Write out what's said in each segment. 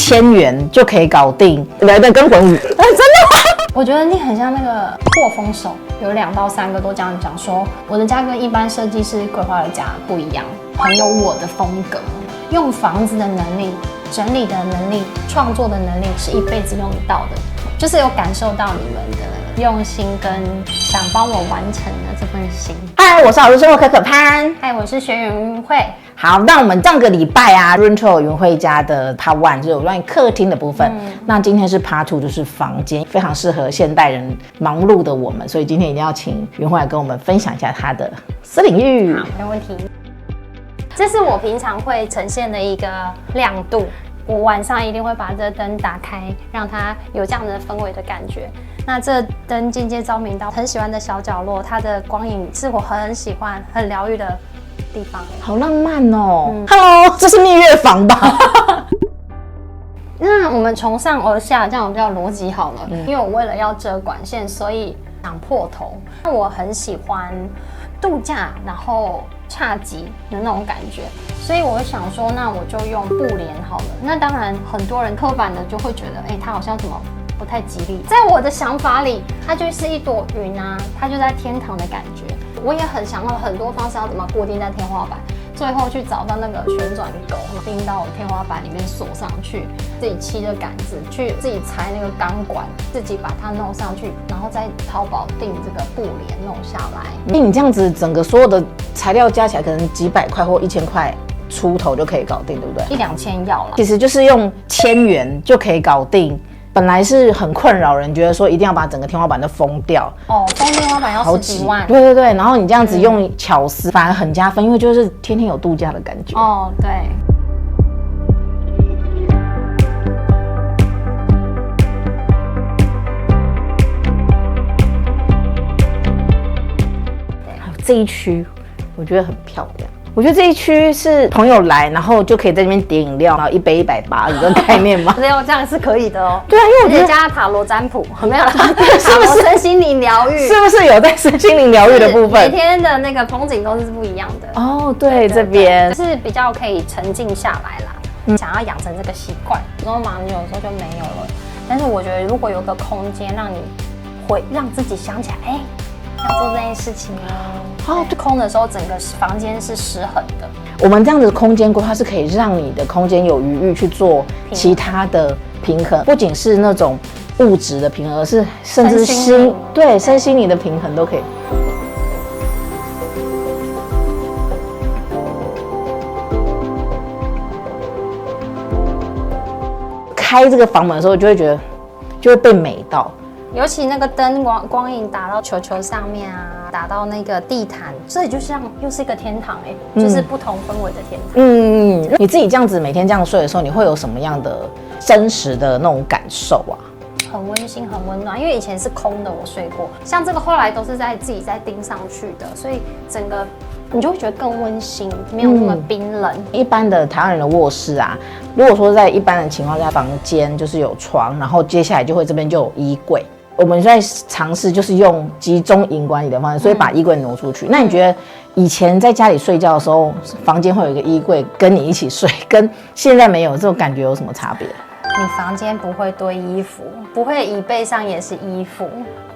1000元就可以搞定来的跟魂语。真的吗？我觉得你很像那个破风手，有2到3个都这样讲说，我的家跟一般设计师规划的家不一样，很有我的风格。用房子的能力、整理的能力、创作的能力是一辈子用得到的，就是有感受到你们的用心跟想帮我完成的这份心。嗨，我是好日生活可可潘。嗨，我是学员云慧。好，那我们上个礼拜啊 ，Rental 云慧家的 Part 1就是有关于客厅的部分。那今天是 Part 2，就是房间，非常适合现代人忙碌的我们，所以今天一定要请云慧来跟我们分享一下她的私领域。好，没问题。这是我平常会呈现的一个亮度。我晚上一定会把这灯打开，让它有这样的氛围的感觉。那这灯间接照明到很喜欢的小角落，它的光影是我很喜欢、很疗愈的地方。好浪漫哦！Hello， 这是蜜月房吧？那我们从上而下，这样比较逻辑好了。因为我为了要遮管线，所以想破头。我很喜欢度假，然后侘寂的那种感觉，所以我会想说，那我就用布帘好了。那当然，很多人刻板的就会觉得，它好像怎么不太吉利。在我的想法里，它就是一朵云啊，它就在天堂的感觉。我也很想要很多方式要怎么固定在天花板，最后去找到那个旋转钩，钉到天花板里面锁上去，自己漆着杆子，去自己裁那个钢管，自己把它弄上去，然后再淘宝订这个布帘弄下来。你这样子整个所有的材料加起来，可能几百块或1000块出头就可以搞定，对不对？1、2千要了，其实就是用1000元就可以搞定。本来是很困扰人，觉得说一定要把整个天花板都封掉哦，封天花板要10几万。对对对，然后你这样子用巧思，反而很加分，因为就是天天有度假的感觉。哦，对。这一区我觉得很漂亮。我觉得这一区是朋友来，然后就可以在这边点饮料，然后一杯180的概念吗？没有，这样是可以的哦。对啊，因为我觉得加塔罗占卜，没有，是不是身心灵疗愈？是不是有在身心灵疗愈的部分？每天的那个风景都是不一样的。哦，对，这边是比较可以沉静下来啦。想要养成这个习惯，有时候忙，有时候就没有了。但是我觉得，如果有个空间让你让自己想起来，要做这件事情哦。空的时候，整个房间是失衡的。我们这样子的空间规划是可以让你的空间有余裕去做其他的平衡，不仅是那种物质的平衡，而是甚至身心灵的平衡都可以。开这个房门的时候，就会觉得就会被美到。尤其那个灯光影打到球球上面啊，打到那个地毯，这里就像又是一个天堂就是不同氛围的天堂。你自己这样子每天这样睡的时候，你会有什么样的真实的那种感受啊？很温馨，很温暖。因为以前是空的，我睡过，像这个后来都是自己在钉上去的，所以整个你就会觉得更温馨，没有那么冰冷。一般的台湾人的卧室啊，如果说在一般的情况下，房间就是有床，然后接下来就会这边就有衣柜。我们在尝试就是用集中营管理的方式，所以把衣柜挪出去。那你觉得以前在家里睡觉的时候，房间会有一个衣柜跟你一起睡，跟现在没有这种感觉有什么差别？你房间不会堆衣服，不会椅背上也是衣服。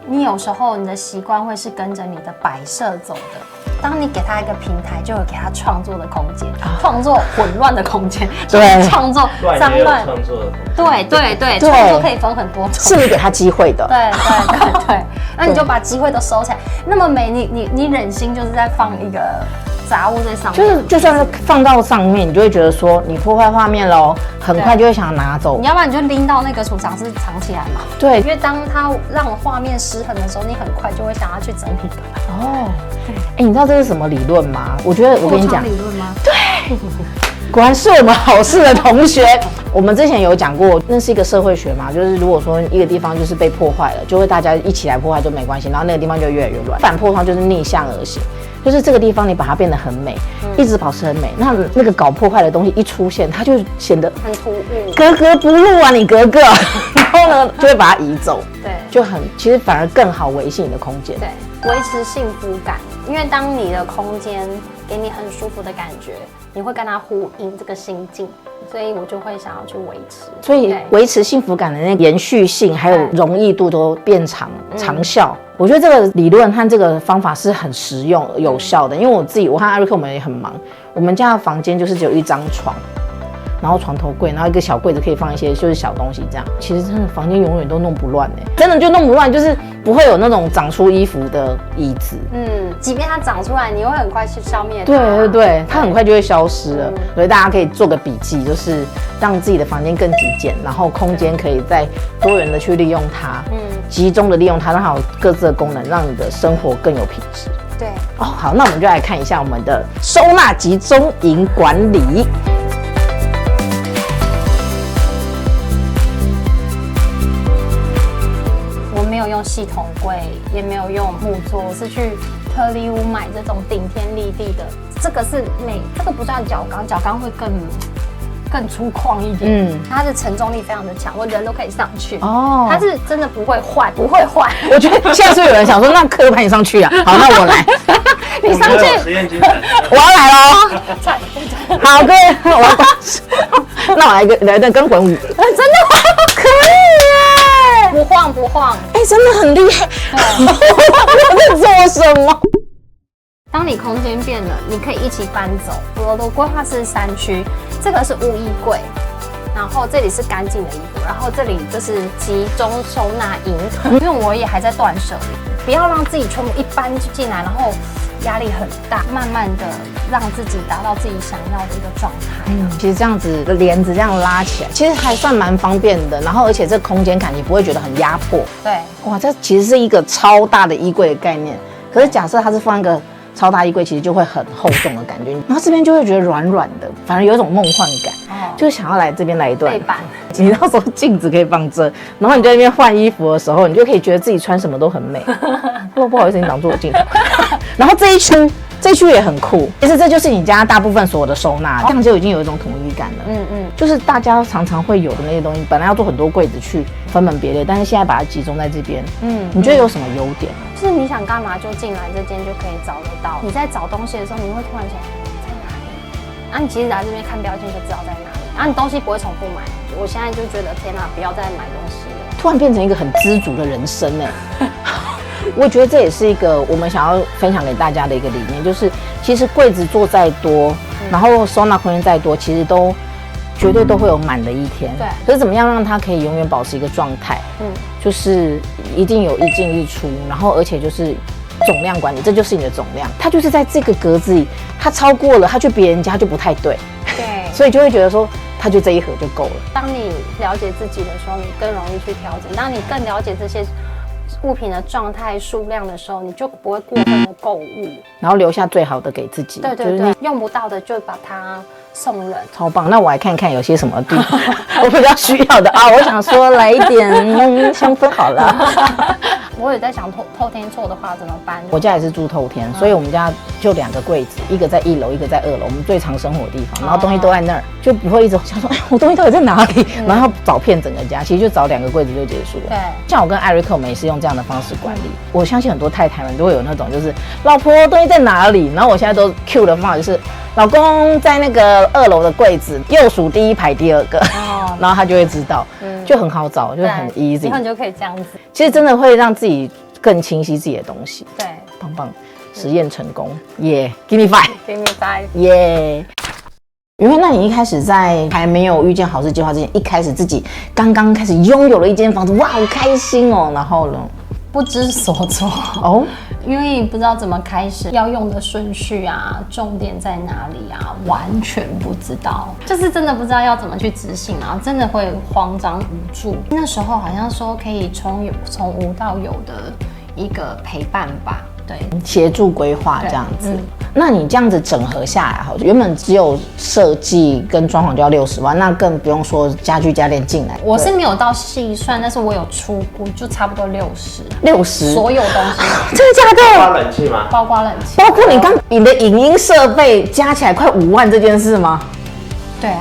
你有时候你的习惯会是跟着你的摆设走的。当你给他一个平台，就有给他创作的空间，创作混乱的空间，对，创作脏乱，创作的空间，对，创作可以分很多种，是你给他机会的，对，那你就把机会都收起来，那么美，你忍心就是在放一个杂物在上面，就算是放到上面，你就会觉得说你破坏画面喽，很快就会想拿走。你要不然你就拎到那个储藏室藏起来嘛。对，因为当它让画面失衡的时候，你很快就会想要去整理它。哦，你知道这是什么理论吗？我觉得我跟你讲，理论吗？对，果然是我们好事的同学。我们之前有讲过，那是一个社会学嘛，就是如果说一个地方就是被破坏了，就会大家一起来破坏就没关系，然后那个地方就越来越乱。反破坏就是逆向而行，就是这个地方你把它变得很美，一直保持很美，那个搞破坏的东西一出现，它就显得很突兀，格格不入啊，你格格，然后呢就会把它移走，对，就其实反而更好维系你的空间，对，维持幸福感。因为当你的空间给你很舒服的感觉，你会跟它呼应这个心境，所以我就会想要去维持。所以维持幸福感的那个延续性还有容易度都变长效。我觉得这个理论和这个方法是很实用有效的，因为我和艾瑞克我们也很忙，我们家的房间就是只有一张床。然后床头柜，然后一个小柜子可以放一些就是小东西这样。其实真的房间永远都弄不乱真的就弄不乱，就是不会有那种长出衣服的椅子。即便它长出来，你会很快去消灭它。对，它很快就会消失了。所以大家可以做个笔记，就是让自己的房间更极简，然后空间可以再多元的去利用它，集中的利用它，让它有各自的功能，让你的生活更有品质。对，好，那我们就来看一下我们的收纳集中营管理。没有用系统柜，也没有用木桌，我是去特力屋买这种顶天立地的。这个是这个不算角钢，角钢会更粗犷一点。它的承重力非常的强，我人都可以上去。它是真的不会坏。我觉得现在是有人想说，那客派你上去啊？好，那我来。你上去。实验精神。我要来喽。好，各位，我要那我来个跟滚舞。真的可以耶！不晃。真的很厉害。我在做什么？当你空间变了，你可以一起搬走。我的规划是3区，这个是污衣柜，然后这里是干净的衣服，然后这里就是集中收纳营。因为我也还在断舍离，不要让自己全部一搬进来，然后压力很大，慢慢的让自己达到自己想要的一个状态。其实这样子的帘子这样拉起来，其实还算蛮方便的。然后而且这空间感你不会觉得很压迫。对，哇，这其实是一个超大的衣柜的概念。可是假设它是放一个超大衣柜，其实就会很厚重的感觉，然后这边就会觉得软软的，反而有一种梦幻感。就是想要来这边来一段背板。你到时候镜子可以放这，然后你在那边换衣服的时候，你就可以觉得自己穿什么都很美。不好意思，你挡住我镜头。然后这一区也很酷，其实这就是你家大部分所有的收纳，这样就已经有一种统一感了。就是大家常常会有的那些东西，本来要做很多柜子去分门别类，但是现在把它集中在这边。你觉得有什么优点？就是你想干嘛就进来这间就可以找得到。你在找东西的时候，你会突然想在哪里？你其实来这边看标签就知道在哪里。你东西不会重复买。我现在就觉得天哪，不要再买东西了。突然变成一个很知足的人生我觉得这也是一个我们想要分享给大家的一个理念，就是其实柜子做再多，然后收纳空间再多，其实都绝对都会有满的一天。对。可是怎么样让它可以永远保持一个状态？就是一定有一进一出，然后而且就是总量管理，这就是你的总量。它就是在这个格子里，它超过了，它去别人家就不太对。对。所以就会觉得说，它就这一盒就够了。当你了解自己的时候，你更容易去调整。当你更了解这些物品的状态、数量的时候，你就不会过分的购物，然后留下最好的给自己。对，就是用不到的就把它送人。超棒！那我来看看有些什么地方我比较需要的啊。我想说来一点香氛好了。我也在想透天厝的话怎么办？我家也是住透天，所以我们家就2个柜子，一个在1楼，一个在2楼，我们最常生活的地方，然后东西都在那儿，就不会一直想说，我东西到底在哪里？然后找遍整个家，其实就找2个柜子就结束了。对，像我跟艾瑞克，我们也是用这样的方式管理。我相信很多太太们都会有那种，就是老婆东西在哪里？然后我现在都 Q 的方法就是，老公在那个2楼的柜子右数第1排第2个，然后他就会知道，就很好找，就很 easy。以后你就可以这样子。其实真的会让自己更清晰自己的东西。对，棒棒，实验成功，耶 ！Give me five，Give me five，耶！云慧，那你一开始在还没有遇见好事计划之前，一开始自己刚刚开始拥有了一间房子，哇，好开心哦！然后呢？不知所措哦，因为不知道怎么开始，要用的顺序啊，重点在哪里啊，完全不知道，就是真的不知道要怎么去执行啊，真的会慌张无助。那时候好像说可以从无到有的一个陪伴吧，对，协助规划这样子。那你这样子整合下来，哈，原本只有设计跟装潢就要60万，那更不用说家具家电进来。我是没有到细算，但是我有出估，就差不多60，所有东西。真的假的？包括冷气吗？包括冷气，包括你的影音设备加起来快5万这件事吗？对啊。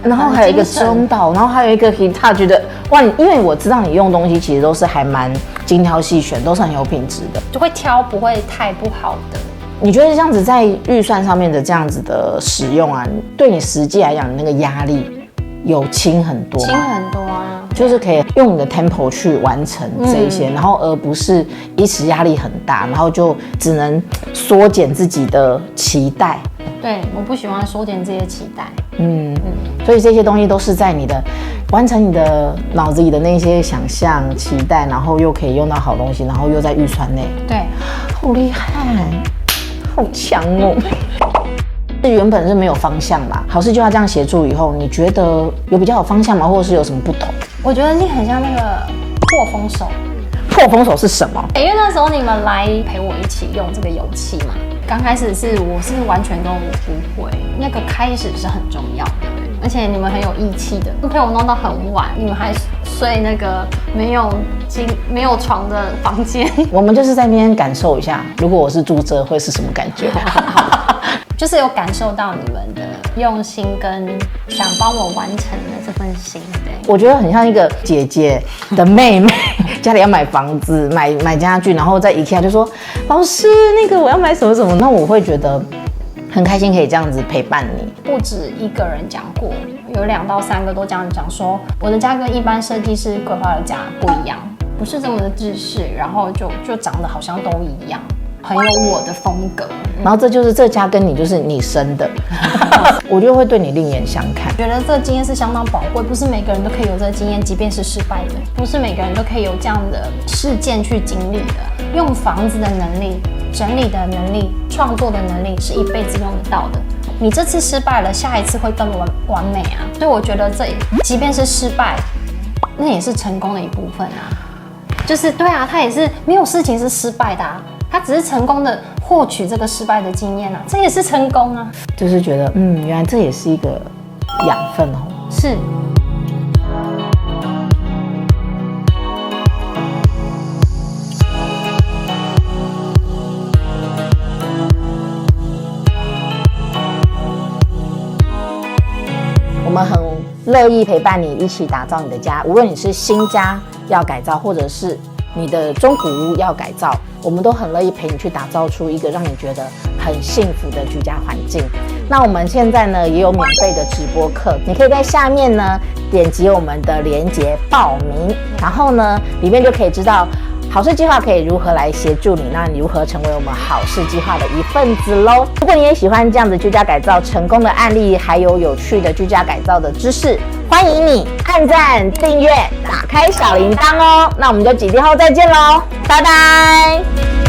然后还有一个中岛，然后还有一个 Hitachi 的，哇！因为我知道你用东西其实都是还蛮精挑细选，都是很有品质的，就会挑不会太不好的。你觉得这样子在预算上面的这样子的使用啊，对你实际来讲，那个压力有轻很多吗？轻很多啊。就是可以用你的 tempo 去完成这一些，然后而不是一时压力很大，然后就只能缩减自己的期待。对，我不喜欢缩减这些期待。所以这些东西都是在你的完成你的脑子里的那些想象、期待，然后又可以用到好东西，然后又在预算内。对，好厉害，好强哦！原本是没有方向嘛，好事就要这样协助以后，你觉得有比较有方向吗？或者是有什么不同？我觉得你很像那个破风手。破风手是什么？因为那时候你们来陪我一起用这个油漆嘛，刚开始我是完全都不会，那个开始是很重要的，而且你们很有义气的，陪我弄到很晚，你们还睡那个没有床的房间。我们就是在那边感受一下，如果我是住这会是什么感觉？就是有感受到你们的用心跟想帮我完成的这份心。对，我觉得很像一个姐姐的妹妹，家里要买房子、买家具，然后在 IKEA 就说老师那个我要买什么什么，那我会觉得很开心可以这样子陪伴你。不止一个人讲过，有2到3个都这样讲说，我的家跟一般设计师规划的家不一样，不是这么的制式，然后就长得好像都一样。很有我的风格，然后这家跟你就是你生的，我觉得会对你另眼相看。觉得这个经验是相当宝贵，不是每个人都可以有这个经验，即便是失败的，不是每个人都可以有这样的事件去经历的。用房子的能力、整理的能力、创作的能力，是一辈子用得到的。你这次失败了，下一次会更完美啊！所以我觉得即便是失败，那也是成功的一部分啊。就是对啊，它也是没有事情是失败的啊。他只是成功的获取这个失败的经验啊，这也是成功啊。就是觉得，原来这也是一个养分哦。是。我们很乐意陪伴你一起打造你的家，无论你是新家要改造，或者是你的中古屋要改造，我们都很乐意陪你去打造出一个让你觉得很幸福的居家环境。那我们现在呢也有免费的直播课，你可以在下面呢点击我们的连结报名，然后呢里面就可以知道好事计划可以如何来协助你，那你如何成为我们好事计划的一份子咯。如果你也喜欢这样子居家改造成功的案例，还有有趣的居家改造的知识，欢迎你按赞、订阅、打开小铃铛哦。那我们就几天后再见咯，拜拜。